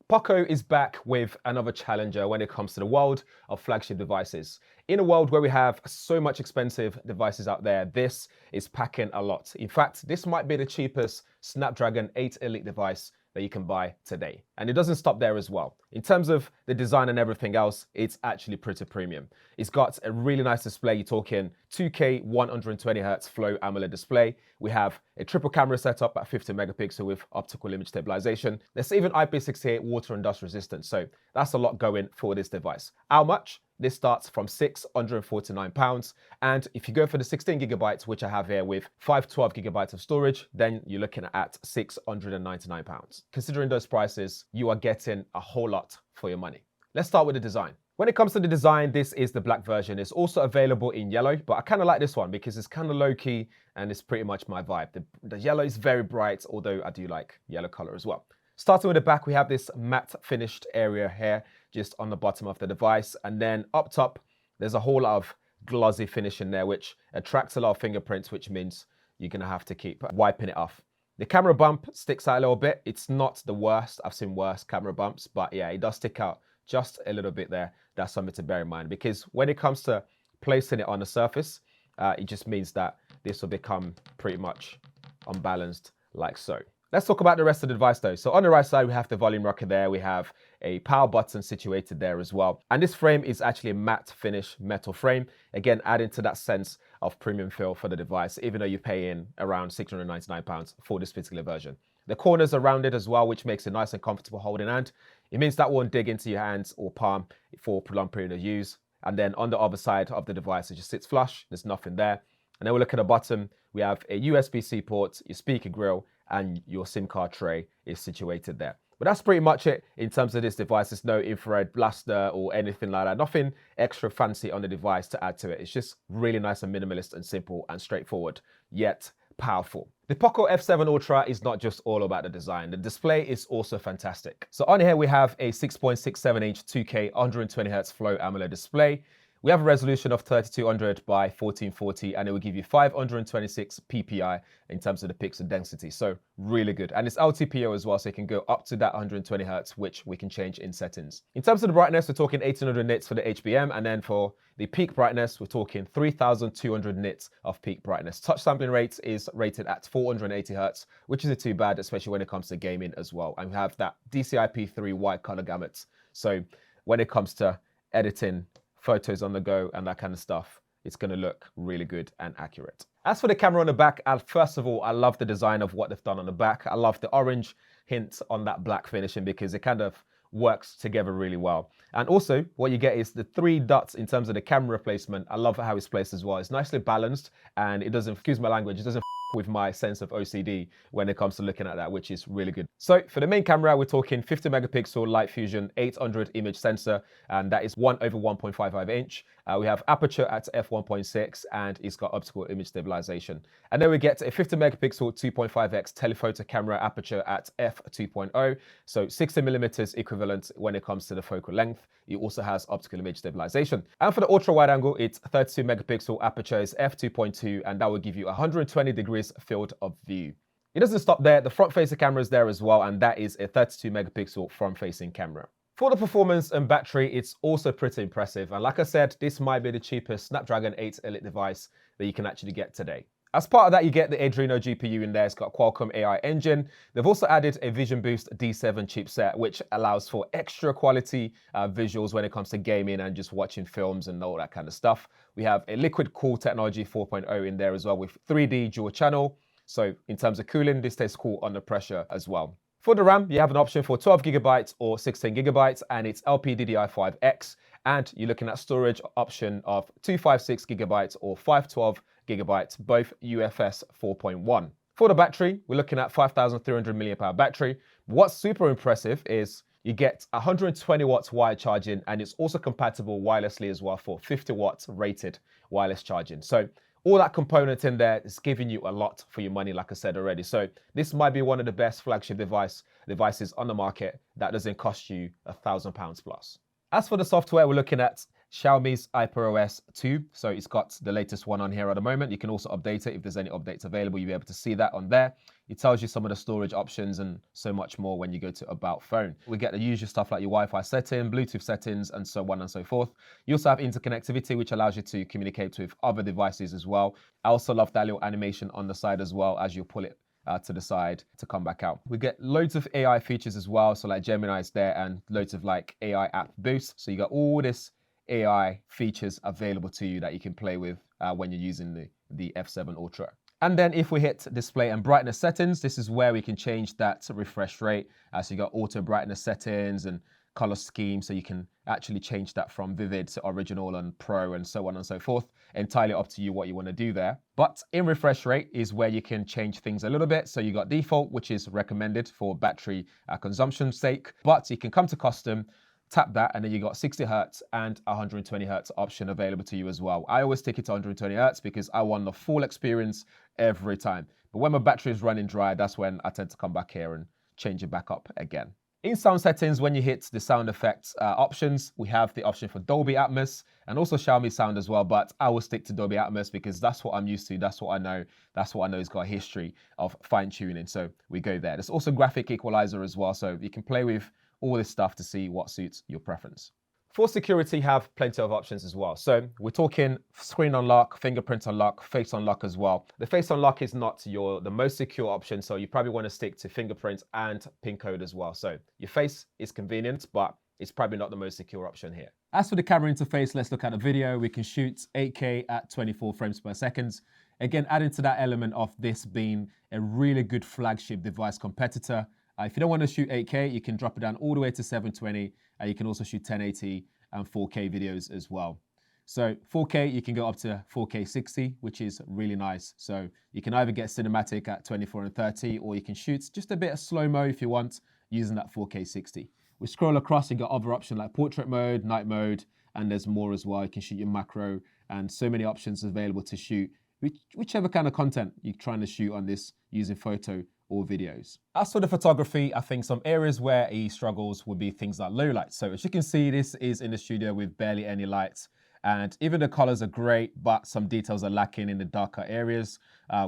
Poco is back with another challenger when it comes to the world of flagship devices. In a world where we have so much expensive devices out there, this is packing a lot. In fact, this might be the cheapest Snapdragon 8 Elite device that you can buy today. And it doesn't stop there as well. In terms of the design and everything else, it's actually pretty premium. It's got a really nice display. You're talking 2K 120Hz Flow AMOLED display. We have a triple camera setup at 50 megapixel with optical image stabilization. There's even IP68 water and dust resistance. So that's a lot going for this device. How much? This starts from £649. And if you go for the 16 gigabytes, which I have here with 512 gigabytes of storage, then you're looking at £699. Considering those prices, you are getting a whole lot for your money. Let's start with the design. When it comes to the design, this is the black version. It's also available in yellow, but I kind of like this one because it's kind of low-key and it's pretty much my vibe. The yellow is very bright, although I do like yellow color as well. Starting with the back, we have this matte finished area here just on the bottom of the device. And then up top, there's a whole lot of glossy finish in there, which attracts a lot of fingerprints, which means you're going to have to keep wiping it off. The camera bump sticks out a little bit. It's not the worst. I've seen worse camera bumps, but yeah, it does stick out just a little bit there. That's something to bear in mind because when it comes to placing it on the surface, it just means that this will become pretty much unbalanced like so. Let's talk about the rest of the device though. So on the right side, we have the volume rocker there. We have a power button situated there as well. And this frame is actually a matte finish metal frame. Again, adding to that sense of premium feel for the device, even though you're paying around £699 for this particular version. The corners are rounded as well, which makes it nice and comfortable holding hand. It means that won't dig into your hands or palm for a prolonged period of use. And then on the other side of the device, it just sits flush. There's nothing there. And then we look at the bottom. We have a USB-C port, your speaker grill, and your SIM card tray is situated there. But that's pretty much it in terms of this device. There's no infrared blaster or anything like that. Nothing extra fancy on the device to add to it. It's just really nice and minimalist and simple and straightforward, yet powerful. The Poco F7 Ultra is not just all about the design. The display is also fantastic. So on here we have a 6.67-inch 2K 120Hz Flow AMOLED display. We have a resolution of 3200 by 1440 and it will give you 526 ppi in terms of the pixel density. So really good. And it's LTPO as well, so you can go up to that 120 Hz, which we can change in settings. In terms of the brightness, we're talking 1800 nits for the HBM. And then for the peak brightness, we're talking 3200 nits of peak brightness. Touch sampling rate is rated at 480 Hz, which isn't too bad, especially when it comes to gaming as well. And we have that DCI-P3 wide color gamut. So when it comes to editing, photos on the go and that kind of stuff, it's going to look really good and accurate. As for the camera on the back, first of all, I love the design of what they've done on the back. I love the orange hint on that black finishing because it kind of works together really well. And also what you get is the 3 dots in terms of the camera placement. I love how it's placed as well. It's nicely balanced and it doesn't, excuse my language, it doesn't with my sense of OCD when it comes to looking at that, which is really good. So for the main camera, we're talking 50 megapixel light fusion 800 image sensor, and that is 1/1.55 inch. We have aperture at f1.6 and it's got optical image stabilization. And then we get a 50 megapixel 2.5x telephoto camera aperture at f2.0. So 60 millimeters equivalent when it comes to the focal length. It also has optical image stabilization. And for the ultra wide angle, it's 32 megapixel aperture is f2.2 and that will give you 120 degrees field of view. It doesn't stop there. The front facing camera is there as well, and that is a 32 megapixel front facing camera. For the performance and battery, it's also pretty impressive. And like I said, this might be the cheapest Snapdragon 8 Elite device that you can actually get today. As part of that, you get the Adreno GPU in there. It's got Qualcomm AI engine. They've also added a Vision Boost D7 chipset, which allows for extra quality visuals when it comes to gaming and just watching films and all that kind of stuff. We have a liquid cool technology 4.0 in there as well with 3D dual channel. So in terms of cooling, this stays cool under pressure as well. For the RAM, you have an option for 12 gigabytes or 16 gigabytes, and it's LPDDR5X. And you're looking at storage option of 256 gigabytes or 512 gigabytes, both UFS 4.1. For the battery, we're looking at 5,300 milliamp hour battery. What's super impressive is you get 120 watts wired charging, and it's also compatible wirelessly as well for 50 watts rated wireless charging. So all that component in there is giving you a lot for your money, like I said already. So this might be one of the best flagship devices on the market that doesn't cost you £1,000 plus. As for the software, we're looking at Xiaomi's HyperOS 2, so it's got the latest one on here at the moment. You can also update it if there's any updates available. You'll be able to see that on there. It tells you some of the storage options and so much more when you go to About Phone. We get the usual stuff like your Wi-Fi setting, Bluetooth settings, and so on and so forth. You also have interconnectivity, which allows you to communicate with other devices as well. I also love that little animation on the side as well as you pull it to the side to come back out. We get loads of AI features as well. So like Gemini is there and loads of like AI app boost. So you got all this AI features available to you that you can play with when you're using the F7 Ultra. And then if we hit display and brightness settings, this is where we can change that refresh rate. So you got auto brightness settings and color scheme, so you can actually change that from vivid to original and pro and so on and so forth. Entirely up to you what you want to do there. But in refresh rate is where you can change things a little bit. So you got default, which is recommended for battery consumption sake, but you can come to custom, tap that, and then you got 60 Hertz and 120 Hertz option available to you as well. I always take it to 120 Hertz because I want the full experience every time. But when my battery is running dry, that's when I tend to come back here and change it back up again. In sound settings, when you hit the sound effects options, we have the option for Dolby Atmos and also Xiaomi sound as well, but I will stick to Dolby Atmos because that's what I'm used to, that's what I know has got a history of fine tuning, so we go there. There's also graphic equalizer as well, so you can play with all this stuff to see what suits your preference. For security, have plenty of options as well. So we're talking screen unlock, fingerprint unlock, face unlock as well. The face unlock is not the most secure option, so you probably want to stick to fingerprint and PIN code as well. So your face is convenient, but it's probably not the most secure option here. As for the camera interface, let's look at the video. We can shoot 8K at 24 frames per second. Again, adding to that element of this being a really good flagship device competitor. If you don't want to shoot 8K, you can drop it down all the way to 720. You can also shoot 1080 and 4K videos as well. So 4K, you can go up to 4K 60, which is really nice. So you can either get cinematic at 24 and 30, or you can shoot just a bit of slow-mo if you want, using that 4K 60. We scroll across, you got other options like portrait mode, night mode, and there's more as well. You can shoot your macro, and so many options available to shoot whichever kind of content you're trying to shoot on this using photo or videos. As for the photography, I think some areas where he struggles would be things like low light. So as you can see, this is in the studio with barely any lights, and even the colors are great, but some details are lacking in the darker areas,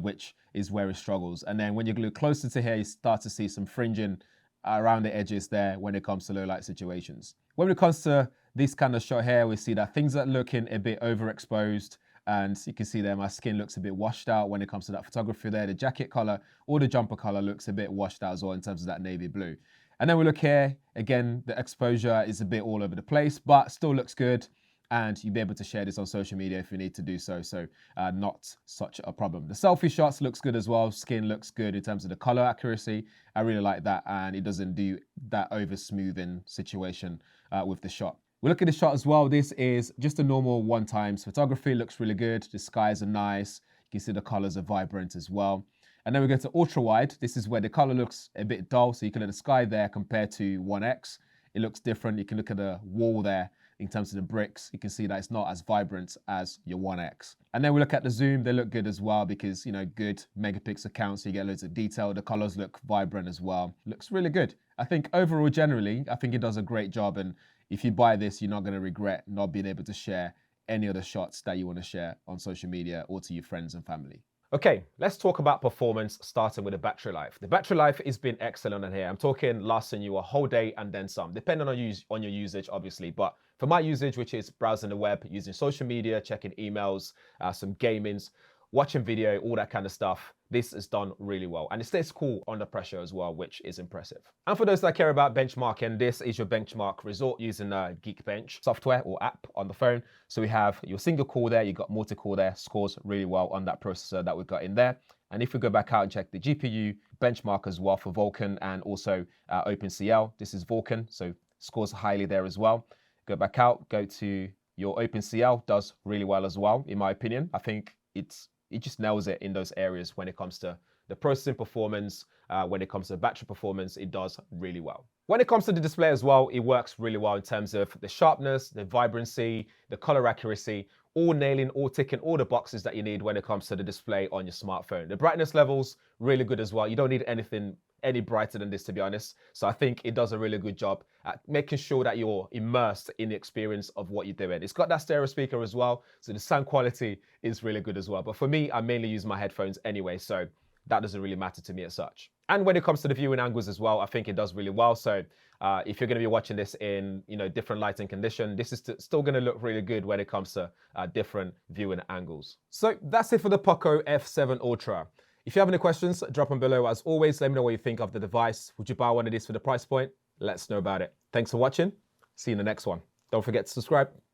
which is where it struggles. And then when you look closer to here, you start to see some fringing around the edges there when it comes to low light situations. When it comes to this kind of shot here, we see that things are looking a bit overexposed, and you can see there my skin looks a bit washed out when it comes to that photography there. The jacket color or the jumper color looks a bit washed out as well in terms of that navy blue. And then we look here, again, the exposure is a bit all over the place, but still looks good. And you'll be able to share this on social media if you need to do so. So not such a problem. The selfie shots looks good as well. Skin looks good in terms of the color accuracy. I really like that. And it doesn't do that over smoothing situation with the shot. We look at the shot as well. This is just a normal one times photography. Looks really good. The skies are nice. You can see the colors are vibrant as well. And then we go to ultra wide. This is where the color looks a bit dull. So you can look at the sky there compared to 1X. It looks different. You can look at the wall there in terms of the bricks. You can see that it's not as vibrant as your 1X. And then we look at the zoom. They look good as well because, you know, good megapixel count. So you get loads of detail. The colors look vibrant as well. Looks really good. I think overall, generally, I think it does a great job. And if you buy this, you're not going to regret not being able to share any of the shots that you want to share on social media or to your friends and family. Okay, let's talk about performance, starting with the battery life. The battery life has been excellent on here. I'm talking lasting you a whole day and then some, depending on your usage, obviously. But for my usage, which is browsing the web, using social media, checking emails, some gamings, watching video, all that kind of stuff, this is done really well. And it stays cool under pressure as well, which is impressive. And for those that care about benchmarking, this is your benchmark result using Geekbench software or app on the phone. So we have your single core there, you got multi-core there, scores really well on that processor that we've got in there. And if we go back out and check the GPU benchmark as well for Vulkan and also OpenCL, this is Vulkan, so scores highly there as well. Go back out, go to your OpenCL, does really well as well, in my opinion. I think it just nails it in those areas when it comes to the processing performance, when it comes to battery performance, it does really well. When it comes to the display as well, it works really well in terms of the sharpness, the vibrancy, the color accuracy, all nailing, all ticking all the boxes that you need when it comes to the display on your smartphone. The brightness levels, really good as well. You don't need anything any brighter than this, to be honest. So I think it does a really good job at making sure that you're immersed in the experience of what you're doing. It's got that stereo speaker as well, so the sound quality is really good as well. But for me, I mainly use my headphones anyway, so that doesn't really matter to me as such. And when it comes to the viewing angles as well, I think it does really well. So if you're going to be watching this in different lighting condition, this is still going to look really good when it comes to different viewing angles. So that's it for the Poco F7 Ultra. If you have any questions, drop them below. As always, let me know what you think of the device. Would you buy one of these for the price point? Let us know about it. Thanks for watching. See you in the next one. Don't forget to subscribe.